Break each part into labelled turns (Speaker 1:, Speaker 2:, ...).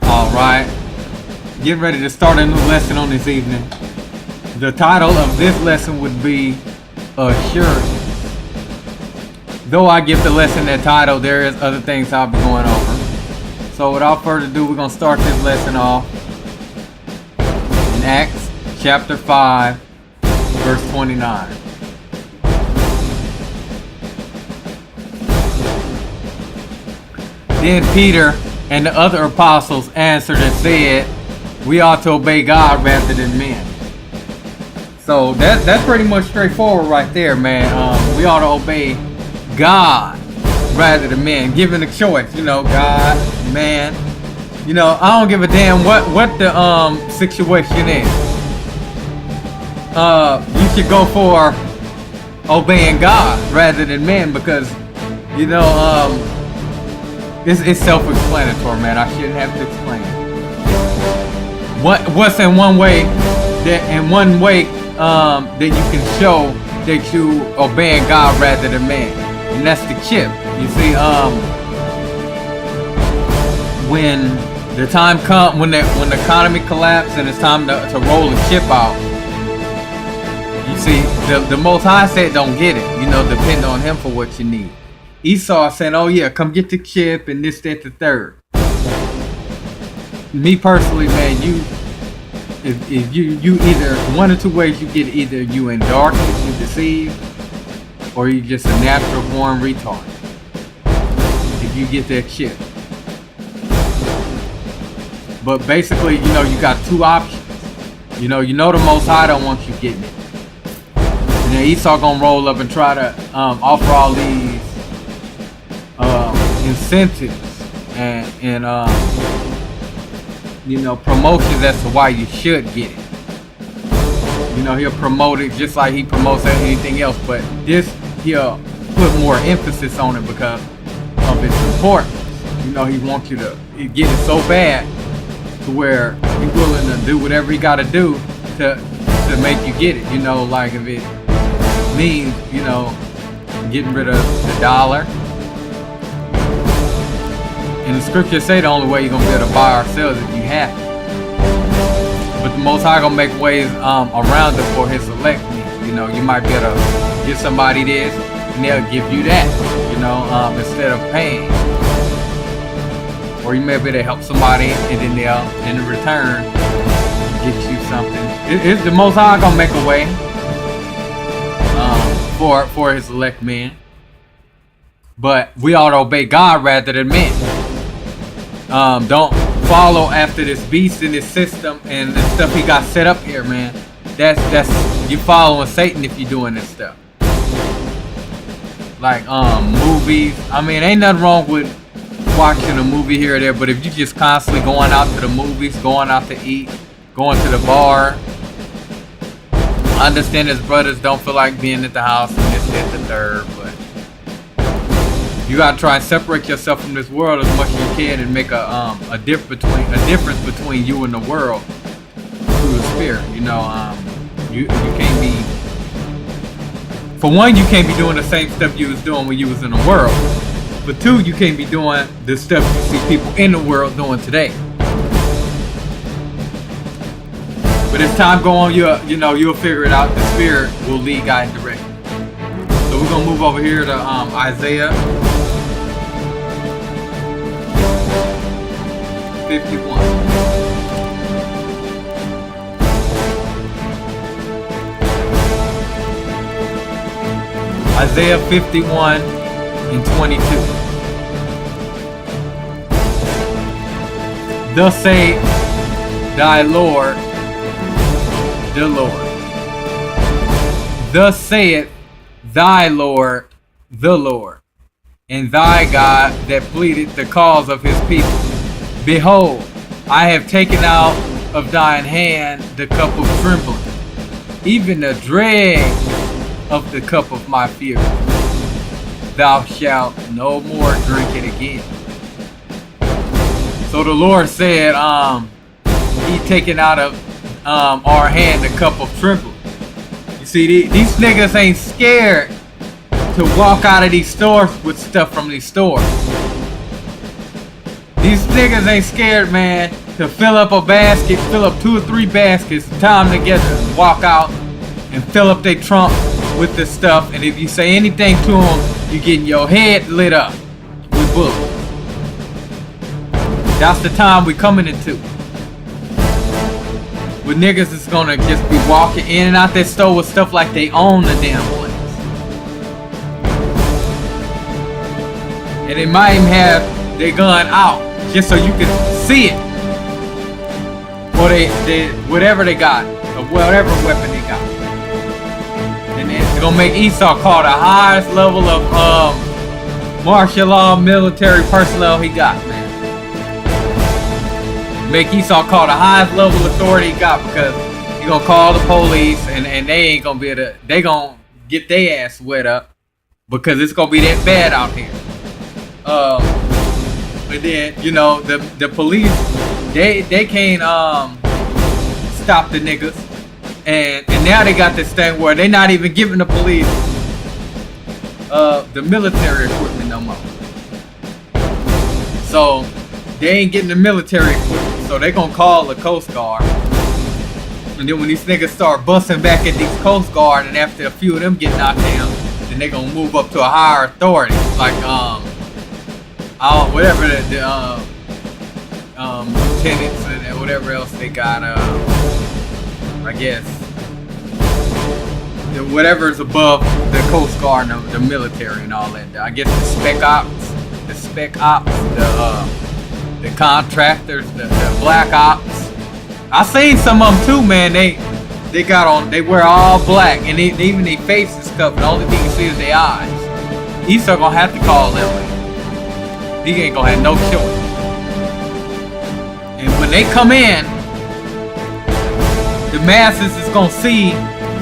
Speaker 1: Alright, get ready to start a new lesson on this evening. The title of this lesson would be Assurance. Though I give the lesson that title, there is other things I'll be going over. So without further ado, we're going to start this lesson off in Acts chapter 5, verse 29. Then Peter and the other apostles answered and said, we ought to obey God rather than men. So that's pretty much straightforward right there, man. We ought to obey God rather than men. Given the choice, God, man. I don't give a damn what the situation is. You should go for obeying God rather than men because, it's self-explanatory, man. I shouldn't have to explain it. What's in one way that you can show that you obeying God rather than man, and that's the chip. You see, when the time comes, when the economy collapses and it's time to roll the chip out, you see, the Most High said, don't get it. Depend on Him for what you need. Esau saying, oh yeah, come get the chip and this, that, the third. Me personally, man, if you either one or two ways you get it. Either you in darkness, you deceived, or you just a natural born retard. If you get that chip. But basically, you got two options. The Most High don't want you getting it. And then Esau gonna roll up and try to offer all these incentives and promotions as to why you should get it. He'll promote it just like he promotes anything else, but this he'll put more emphasis on it because of its importance. He wants you to get it so bad to where he's willing to do whatever he got to do to make you get it. Like if it means getting rid of the dollar. And the scriptures say the only way you're going to be able to buy or sell is if you have it. But the Most High going to make ways around it for His elect. You might be able to give somebody this and they'll give you that, instead of paying. Or you may be able to help somebody and then they'll, in return, get you something. It's the Most High going to make a way for His elect men. But we ought to obey God rather than men. Don't follow after this beast in this system and the stuff he got set up here, man. That's you following Satan if you're doing this stuff. Like movies. I mean, ain't nothing wrong with watching a movie here or there, but if you just constantly going out to the movies, going out to eat, going to the bar. I understand his brothers don't feel like being at the house and this, that, the third, but you gotta try and separate yourself from this world as much as you can and make a difference between you and the world through the spirit. You can't be. For one, you can't be doing the same stuff you was doing when you was in the world. But two, you can't be doing the stuff you see people in the world doing today. But as time go on, you'll figure it out. The spirit will lead, guide, and direct. So we're gonna move over here to Isaiah 51. Isaiah 51 and 22. Thus saith thy Lord, the Lord. Thus saith thy Lord, the Lord, and thy God that pleaded the cause of his people. Behold, I have taken out of thine hand the cup of trembling, even the dregs of the cup of my fury. Thou shalt no more drink it again. So the Lord said, He taken out of our hand the cup of trembling. You see, these niggas ain't scared to walk out of these stores with stuff from these stores. These niggas ain't scared, man, to fill up a basket, fill up 2 or 3 baskets, tie them together, and walk out and fill up their trunk with this stuff. And if you say anything to them, you getting your head lit up with bullets. That's the time we coming into. With niggas is gonna just be walking in and out that store with stuff like they own the damn place. And they might even have their gun out just so you can see it. Or they whatever they got, or whatever weapon they got. And it's gonna make Esau call the highest level of martial law military personnel he got, man. Make Esau call the highest level authority he got, because he gonna call the police and they ain't gonna be able to, they gonna get their ass wet up because it's gonna be that bad out here. But then, you know, the police, they can't stop the niggas. And now they got this thing where they not even giving the police the military equipment no more. So they ain't getting the military equipment. So they gonna call the Coast Guard. And then when these niggas start busting back at these Coast Guard, and after a few of them get knocked down, then they gonna move up to a higher authority. Like whatever the lieutenants and whatever else they got, I guess whatever's above the Coast Guard and the military and all that. I guess the spec ops, the contractors, the black ops. I seen some of them too, man. They got on, they wear all black, and even their faces covered. The only thing you see is their eyes. Esau gonna have to call them. He ain't gonna have no choice. And when they come in, the masses is gonna see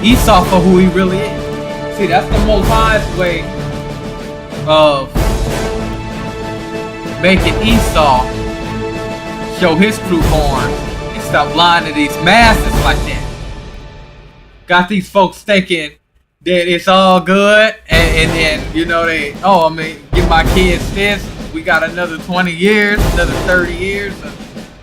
Speaker 1: Esau for who he really is. See, that's the most highest way of making Esau show his true form and stop lying to these masses like that. Got these folks thinking that it's all good, and then, you know, give my kids this. We got another 20 years, another 30 years.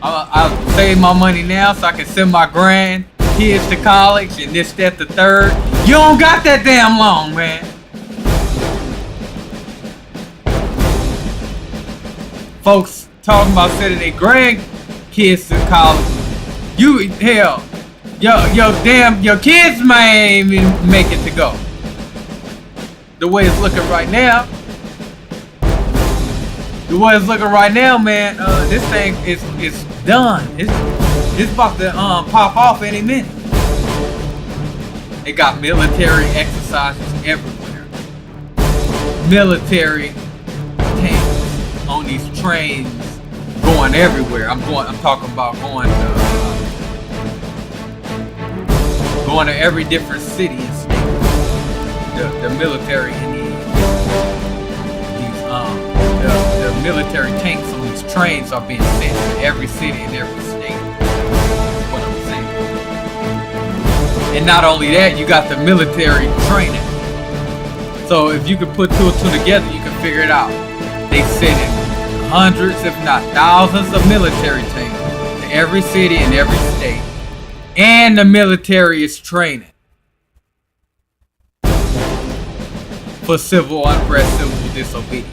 Speaker 1: I'll save my money now so I can send my grandkids to college and this, that, the third. You don't got that damn long, man. Folks talking about sending their grandkids to college. Your kids may even make it to go. The way it's looking right now. The way it's looking right now, man, this thing is done. It's about to pop off any minute. They got military exercises everywhere. Military tanks on these trains going everywhere. I'm talking about going to every different city and state. The military in the military tanks on these trains are being sent to every city and every state. That's what I'm saying. And not only that, you got the military training. So if you can put 2 and 2 together, you can figure it out. They send in hundreds, if not thousands, of military tanks to every city and every state. And the military is training for civil unrest, civil disobedience.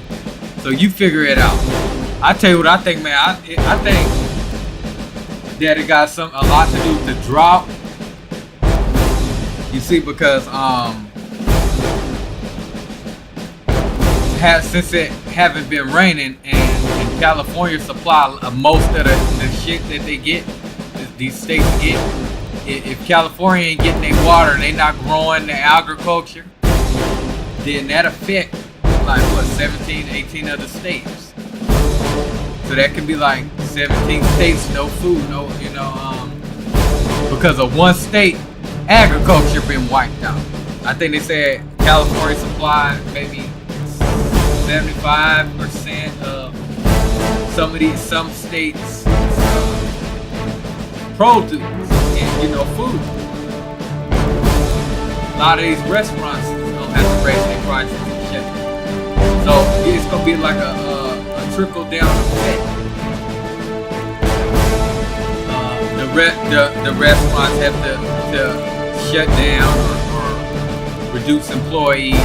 Speaker 1: So you figure it out. I tell you what I think, man. I think that it got a lot to do with the drought. You see, because since it haven't been raining, and California supply most of the shit that they get, these states get. If California ain't getting their water and they not growing their agriculture, then that affect like what, 17, 18 other states. So that could be like 17 states, no food, because of one state, agriculture been wiped out. I think they said California supplied maybe 75% of some states produce and food. A lot of these restaurants don't have to raise their prices and shit. So it's gonna be like a trickle down effect. the restaurants have to shut down or reduce employees,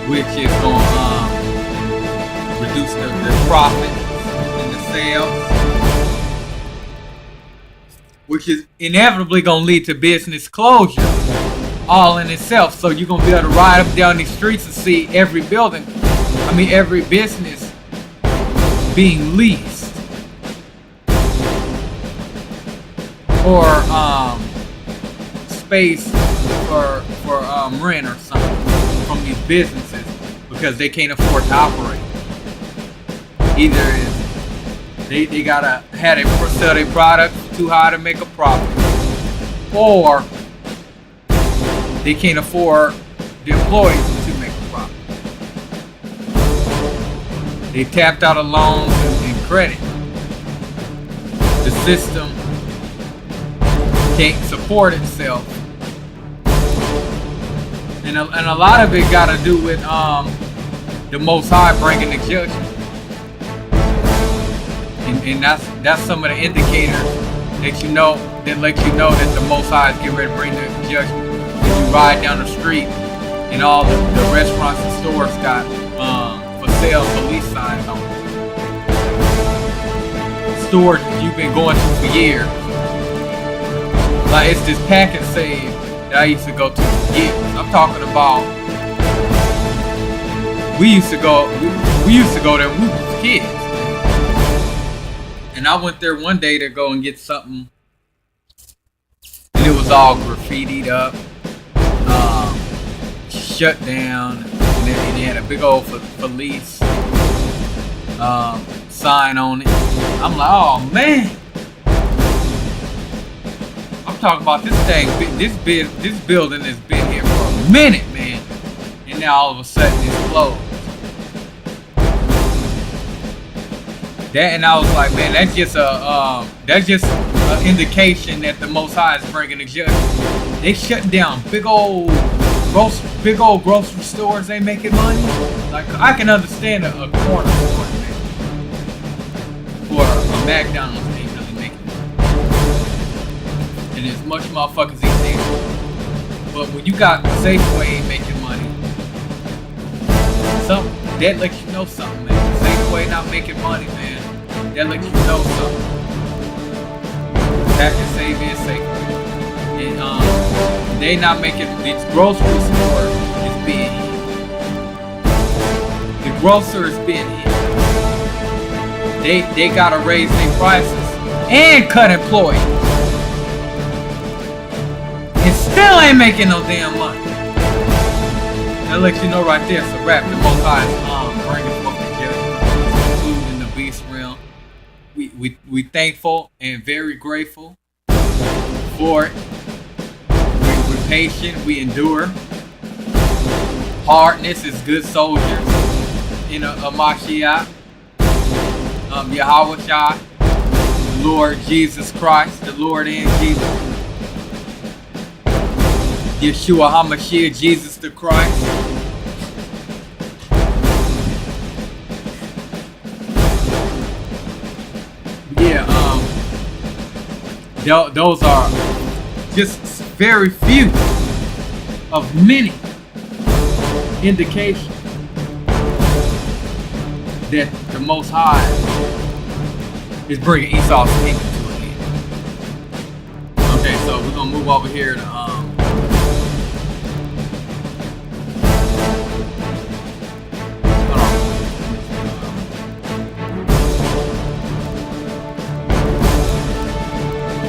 Speaker 1: which is going to reduce the profit and the sales, which is inevitably going to lead to business closure all in itself. So you're going to be able to ride up down these streets and see every business being leased or space for rent or something from these businesses because they can't afford to operate. Either they gotta sell their product too high to make a profit, or they can't afford the employees to make a profit. They tapped out of loans and credit. The system can't support itself, and a lot of it got to do with the Most High bringing the judgment. And that's some of the indicators that let you know that the Most High is getting ready to bring the judgment. If you ride down the street and all the restaurants and stores got for sale police signs on it. Stores you've been going to for years. Like it's this Pack and Save that I used to go to for years. I'm talking about we used to go there when we was kids. And I went there one day to go and get something, and it was all graffitied up, shut down, and they had a big old police sign on it. I'm like, oh man! I'm talking about this thing. This building has been here for a minute, man, and now all of a sudden it's closed. That, and I was like, man, that's just an indication that the Most High is bringing the judgment. They shutting down big old grocery stores. Ain't making money. Like I can understand a corner store, man, for a McDonald's ain't really making money, and as much motherfuckers eat there. But when you got Safeway ain't making money, something that lets you know something, man. Safeway not making money, man. That lets you know something. Pack and Save is Safeway. And they not making these grocery stores is being hit. The grocer is being hit. They gotta raise their prices and cut employees. And still ain't making no damn money. That lets you know right there, it's a wrap. The Most High is bringing forth the judgment, including the beast realm. We thankful and very grateful for it. We're patient, we endure. Hardness is good soldiers in a Mashiach, Yahweh Shai, the Lord Jesus Christ, the Lord and Jesus, Yeshua HaMashiach, Jesus the Christ. Yeah, those are just very few of many indications that the Most High is bringing Esau's kingdom to an end. Okay, so we're gonna move over here to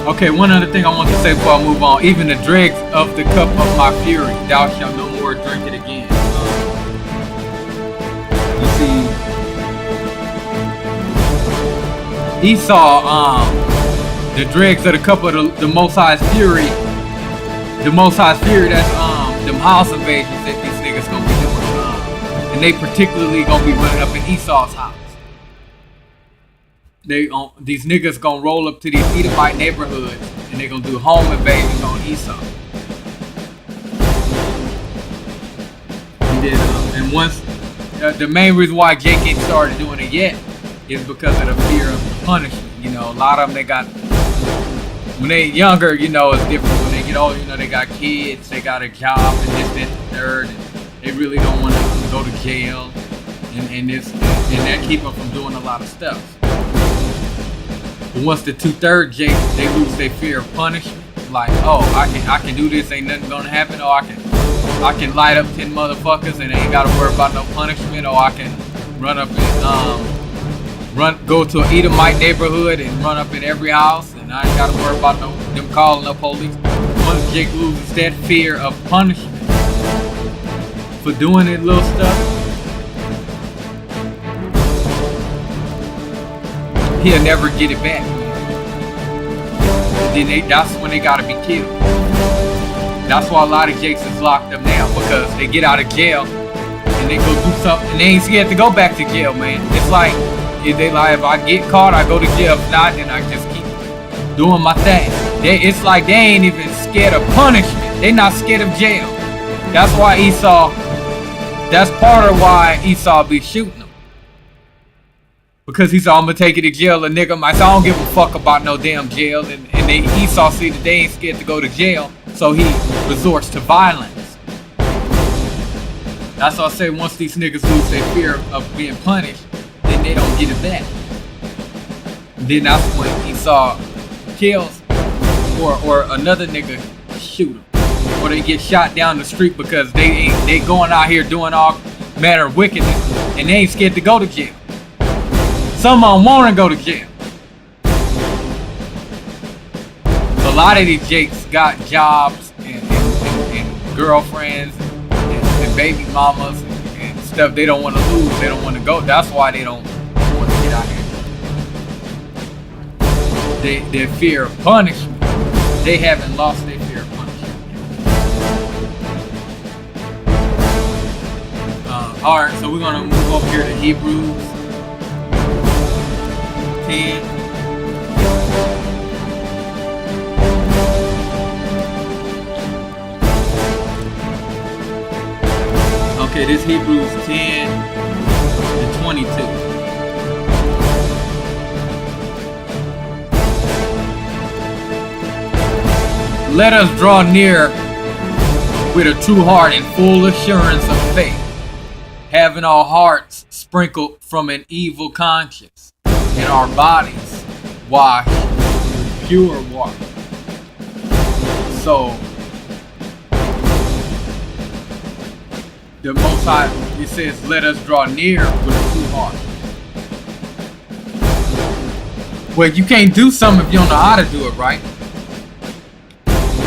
Speaker 1: okay, one other thing I want to say before I move on. Even the dregs of the cup of my fury, thou shalt no more drink it again. You see, Esau, the dregs of the cup of the Most High's fury. The Most High's fury, that's them house invasions that these niggas gonna be doing. And they particularly gonna be running up in Esau's house. These niggas gonna roll up to these Edomite neighborhoods and they gonna do home invasions on Esau. And once the main reason why Jake ain't started doing it yet is because of the fear of the punishment. You know, a lot of them they got when they younger, you know, it's different. When they get older, you know, they got kids, they got a job, and this, that, and the third, and they really don't want to go to jail, and that keep them from doing a lot of stuff. But once the 2/3 Jakes, they lose their fear of punishment. Like, oh, I can do this, ain't nothing gonna happen. Or I can light up 10 motherfuckers and ain't gotta worry about no punishment. Or I can run up and go to an Edomite neighborhood and run up in every house, and I ain't gotta worry about them calling the police. Once Jake loses that fear of punishment for doing that little stuff, he'll never get it back. And then that's when they gotta be killed. That's why a lot of Jakes is locked up now, because they get out of jail and they go do something and they ain't scared to go back to jail, man. It's like, if I get caught, I go to jail. If not, then I just keep doing my thing. It's like they ain't even scared of punishment. They not scared of jail. That's why that's part of why Esau be shooting them. Because he saw I'm gonna take you to jail, a nigga might say I don't give a fuck about no damn jail, and then Esau see that they ain't scared to go to jail, so he resorts to violence. That's why I say once these niggas lose their fear of being punished, then they don't get it back. Then that's when Esau kills, or another nigga shoot them, or they get shot down the street because they going out here doing all manner of wickedness, and they ain't scared to go to jail. Some of them want to go to jail. A lot of these Jakes got jobs and girlfriends and baby mamas and stuff they don't want to lose. They don't want to go. That's why they don't want to get out here. Their fear of punishment. They haven't lost their fear of punishment. Alright, so we're going to move over here to Hebrews 10. Okay, this Hebrews 10 and 22. Let us draw near with a true heart and full assurance of faith, having our hearts sprinkled from an evil conscience, and our bodies washed with pure water. So, the Most High, it says, let us draw near with a true heart. Well, you can't do something if you don't know how to do it, right?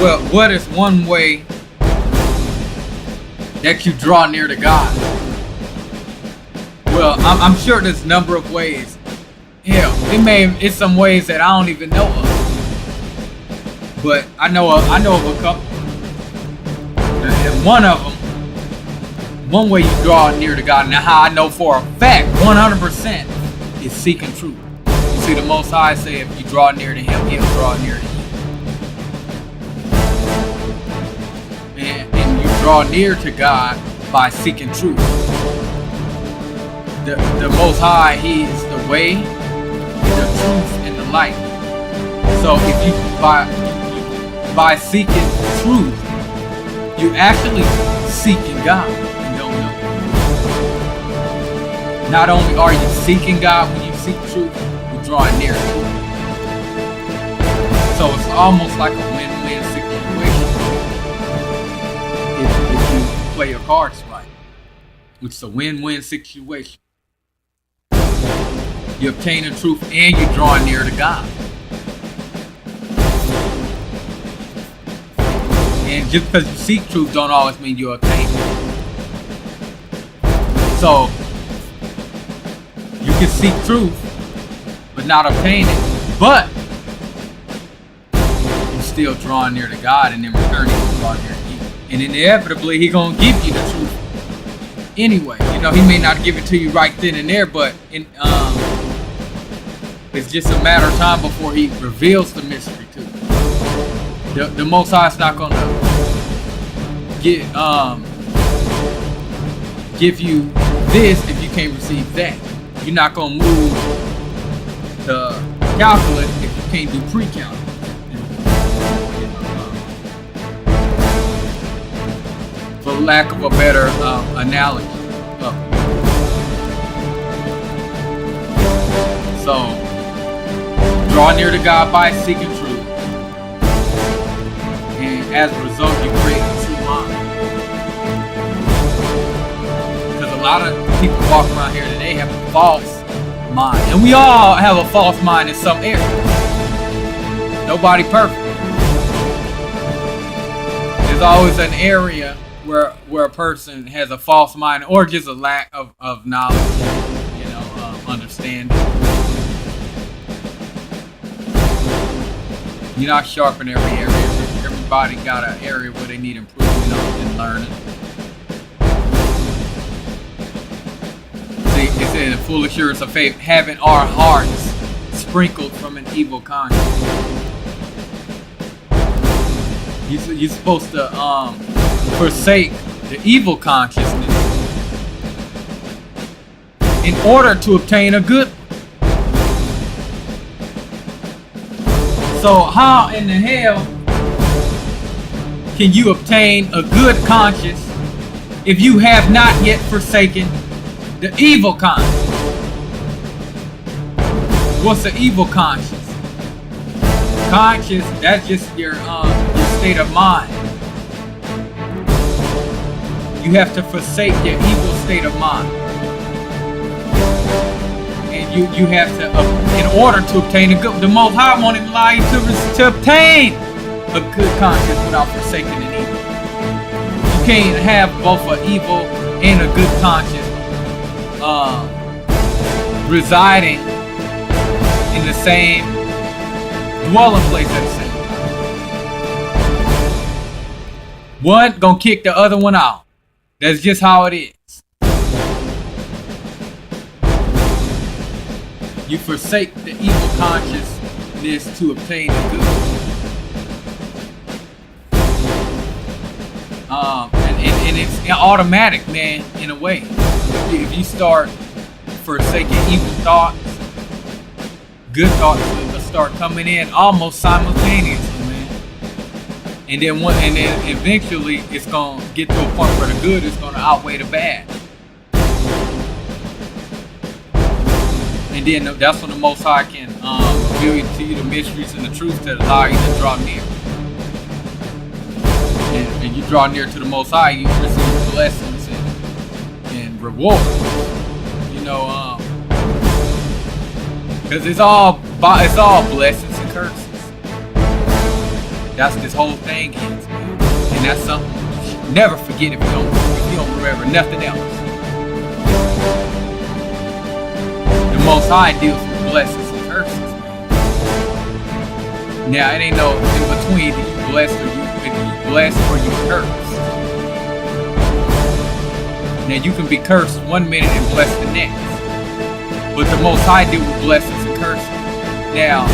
Speaker 1: Well, what is one way that you draw near to God? Well, I'm sure there's a number of ways. Yeah, it's some ways that I don't even know of. But I know of a couple. And one of them, one way you draw near to God, now how I know for a fact, 100%, is seeking truth. You see, the Most High say if you draw near to Him, He'll draw near to you. And you draw near to God by seeking truth. The Most High, He is the way, the truth, and the light. So if you by seeking truth, you actually seeking God and don't know. Not only are you seeking God when you seek truth, you're drawing near to Him. So it's almost like a win-win situation if you play your cards right. It's a win-win situation. You obtain the truth and you're drawing near to God. And just because you seek truth don't always mean you attain it. So you can seek truth but not obtain it, but you're still drawing near to God, and in return He's drawing near to you. And inevitably He's gonna give you the truth anyway. You know, He may not give it to you right then and there, but it's just a matter of time before He reveals the mystery to you. The Most High is not gonna give you this if you can't receive that. You're not gonna move the calculus if you can't do pre-calculus. lack of a better analogy. So, draw near to God by seeking truth, and as a result, you create a true mind. Because a lot of people walk around here today have a false mind, and we all have a false mind in some area. Nobody perfect. There's always an area where a person has a false mind, or just a lack of knowledge, understanding. You're not sharp in every area. Everybody got an area where they need improvement on and learning. See, it said the full assurance of faith, having our hearts sprinkled from an evil conscience. You're supposed to forsake the evil consciousness in order to obtain a good one. So how in the hell can you obtain a good conscience if you have not yet forsaken the evil conscience? What's the evil conscience? Conscience, that's just your state of mind. You have to forsake your evil state of mind. You have to, in order to obtain a good, the Most High won't even allow you to obtain a good conscience without forsaking an evil. You can't have both an evil and a good conscience residing in the same dwelling place at the same time. One gonna kick the other one out. That's just how it is. You forsake the evil consciousness to obtain the good. And it's automatic, man, in a way. If you start forsaking evil thoughts, good thoughts will start coming in almost simultaneously, man. And then eventually it's gonna get to a point where the good is gonna outweigh the bad. And then that's when the Most High can reveal to you the mysteries and the truth to allow you to draw near. And you draw near to the Most High, you receive blessings and rewards. Because it's all blessings and curses. That's this whole thing is, man. And that's something you should never forget if you don't remember nothing else. The Most High deals with blessings and curses, man. Now it ain't no in between. If you blessed or you cursed. Now you can be cursed one minute and blessed the next. But the Most High deals with blessings and curses. Now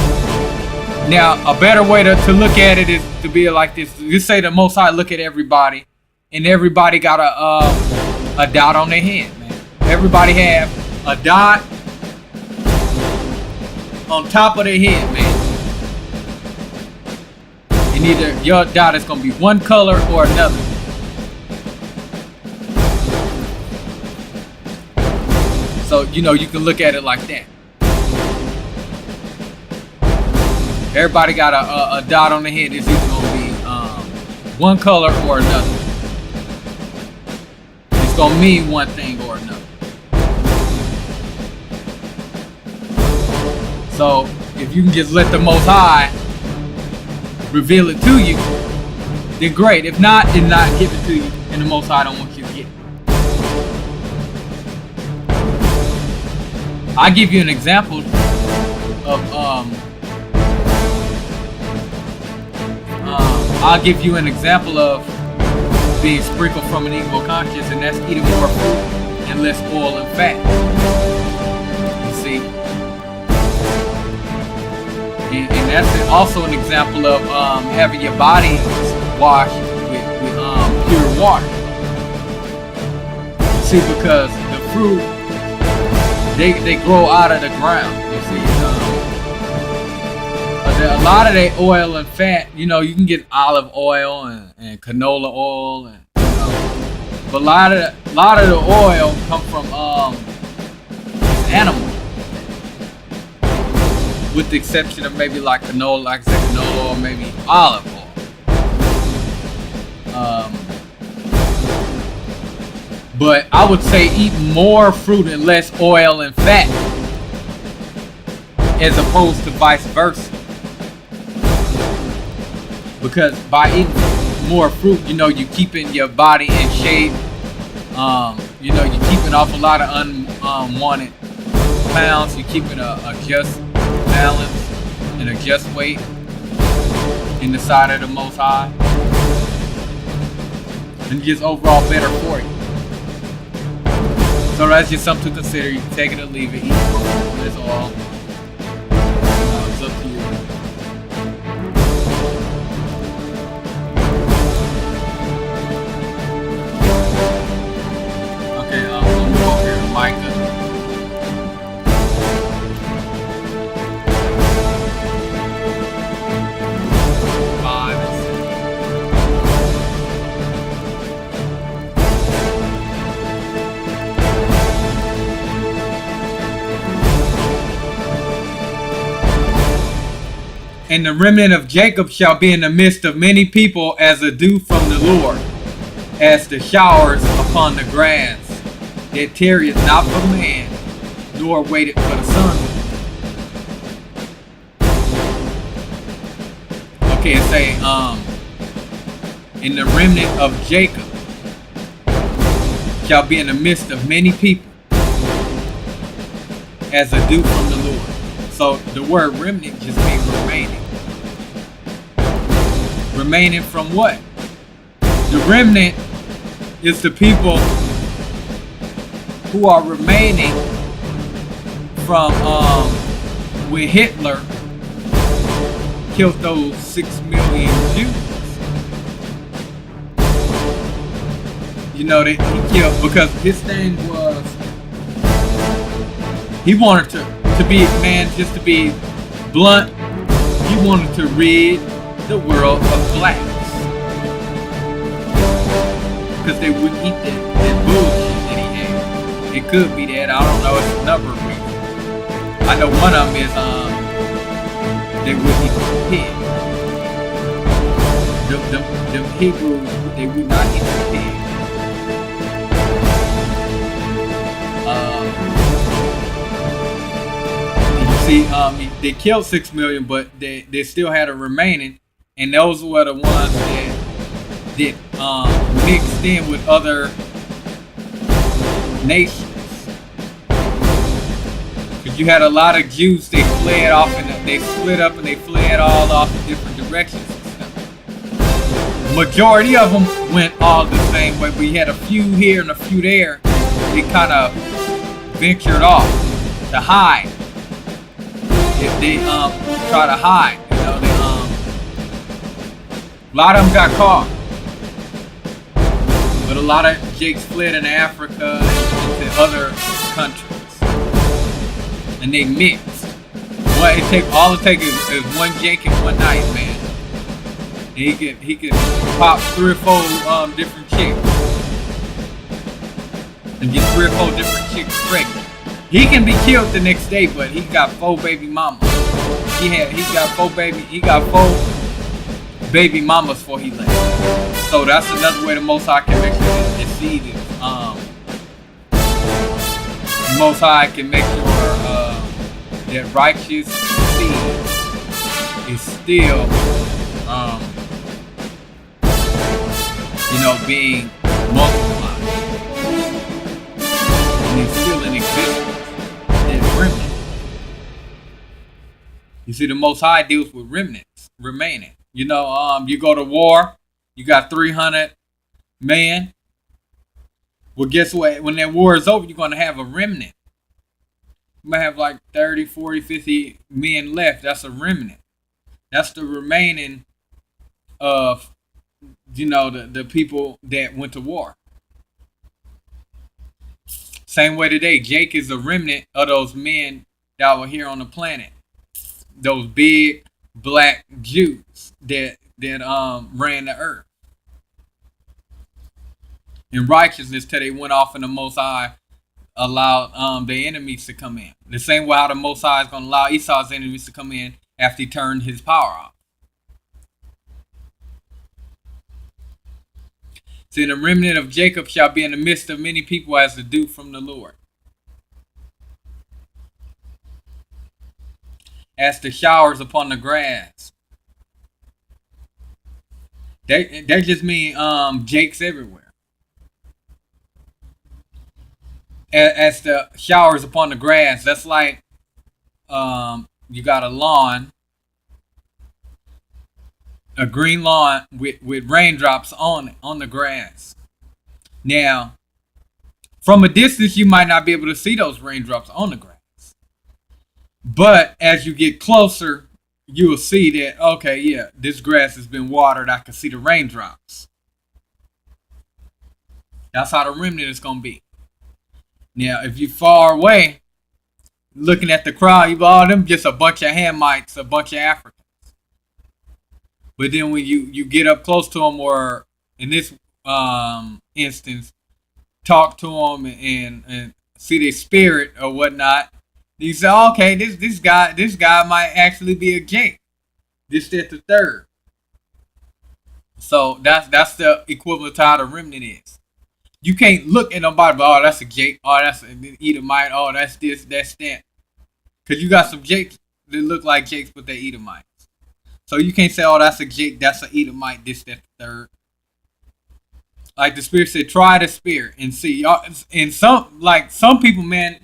Speaker 1: a better way to look at it is to be like this. You say the Most High look at everybody, and everybody got a dot on their head, man. Everybody have a dot on top of their head, man. And either your dot is gonna be one color or another. So you can look at it like that. Everybody got a dot on the head. It's either gonna be one color or another. It's gonna mean one thing or another. So if you can just let the Most High reveal it to you, then great. If not, then not give it to you, and the Most High don't want you to get it. I'll give you an example of being sprinkled from an evil conscience, and that's eating more food and less oil and fat. You see, and that's also an example of having your body washed with pure water. You see, because the fruit, they grow out of the ground. You see, a lot of that oil and fat, you can get olive oil and canola oil and But a lot of the oil come from animal, with the exception of maybe like canola, like I said, canola oil, maybe olive oil. Um, but I would say eat more fruit and less oil and fat, as opposed to vice versa. Because by eating more fruit, you keeping your body in shape. You're keeping off a lot of unwanted pounds. You're keeping a just balance and a just weight in the sight of the Most High, and just overall better for you. So that's just something to consider. You can take it or leave it. Eat fruit. That's all. It's up to you. Okay, we'll move over here to Micah. Five and six. And the remnant of Jacob shall be in the midst of many people as a dew from the Lord, as the showers upon the grass, that tarrieth not for man, nor waiteth for the sun. Okay, it say, in the remnant of Jacob shall be in the midst of many people, as a dew from the Lord. So the word remnant just means remaining. Remaining from what? The remnant is the people who are remaining from when Hitler killed those 6 million Jews. That he killed because his thing was he wanted to be, man, just to be blunt, he wanted to rid the world of blacks, because they wouldn't eat that bullshit that he had. It could be that, I don't know, it's a number of reasons. I know one of them is they wouldn't eat the pig. The Hebrews, they would not eat the pig. See, they killed 6 million, but they still had a remaining, and those were the ones that mixed in with other nations. Because you had a lot of Jews, they fled off and they split up and they fled all off in different directions and stuff. Majority of them went all the same way. We had a few here and a few there. They kind of ventured off to hide. They try to hide, a lot of them got caught, but a lot of Jakes fled into Africa and to other countries, and they mixed. All it takes is one Jake and one night, man. And he can pop 3 or 4 different chicks and get 3 or 4 different chicks pregnant. He can be killed the next day, but he got 4 baby mamas. He got 4 baby mamas before he left. So that's another way the Most High can make sure his seed is the Most High can make sure that righteous seed is still being multiplied, and it's still in existence. Remnant. You see, the Most High deals with remnants remaining. You go to war, you got 300 men. Well, guess what? When that war is over, you're going to have a remnant. You might have like 30, 40, 50 men left. That's a remnant. That's the remaining of, the people that went to war. Same way today, Jake is a remnant of those men that were here on the planet. Those big black Jews that ran the earth. in righteousness till they went off and the Most High allowed the enemies to come in. The same way how the Most High is going to allow Esau's enemies to come in after he turned his power off. See, the remnant of Jacob shall be in the midst of many people as the dew from the Lord. As the showers upon the grass. That just mean Jakes everywhere. As the showers upon the grass. That's like you got a lawn, a green lawn with raindrops on the grass. Now, from a distance, you might not be able to see those raindrops on the grass. But as you get closer, you will see that, okay, yeah, this grass has been watered. I can see the raindrops. That's how the remnant is going to be. Now, if you're far away, looking at the crowd, you all them just a bunch of Hamites, a bunch of Africans. But then when you get up close to them, or in this instance, talk to them and see their spirit or whatnot, you say, okay, this guy might actually be a Jake. This, that, the third. So that's the equivalent to how the remnant is. You can't look at nobody, but that's a Jake. Oh, that's an Edomite. Oh, that's this, that's that. Because you got some Jakes that look like Jakes, but they're Edomites. So you can't say, oh, that's a Jake, that's an Edomite, this, that, the third. Like the Spirit said, try the Spirit and see. And some people, man,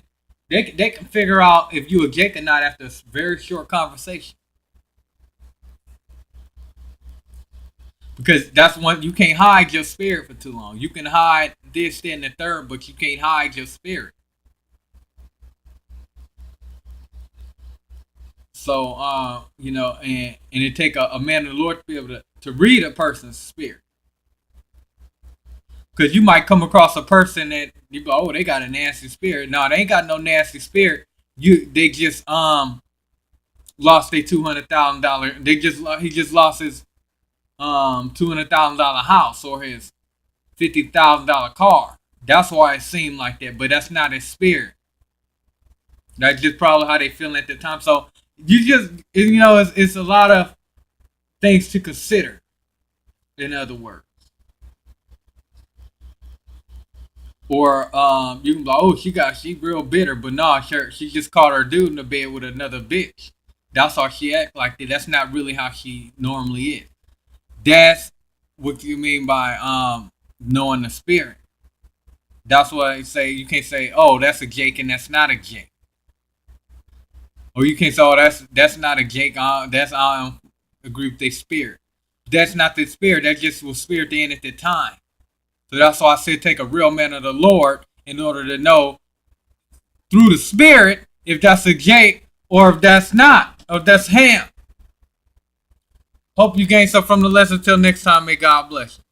Speaker 1: they can figure out if you a Jake or not after a very short conversation. Because that's one, you can't hide your spirit for too long. You can hide this, that, and the third, but you can't hide your spirit. So, and it take a man of the Lord to be able to read a person's spirit. Because you might come across a person that you go, oh, they got a nasty spirit. No, they ain't got no nasty spirit. They just lost their $200,000. He just lost his $200,000 house or his $50,000 car. That's why it seemed like that. But that's not his spirit. That's just probably how they feel at the time. So you just, it's a lot of things to consider. In other words. Or you can be like, oh, she real bitter, but no, she just caught her dude in the bed with another bitch. That's how she act like that. That's not really how she normally is. That's what you mean by knowing the spirit. That's what I say. You can't say, oh, that's a Jake and that's not a Jake. Or you can't say, oh, that's not a Jake. That's I don't agree with their spirit. That's not the spirit. That just was spirit they in at the time. So that's why I said take a real man of the Lord in order to know through the spirit if that's a Jake or if that's not, or if that's Ham. Hope you gain something from the lesson. Until next time, may God bless you.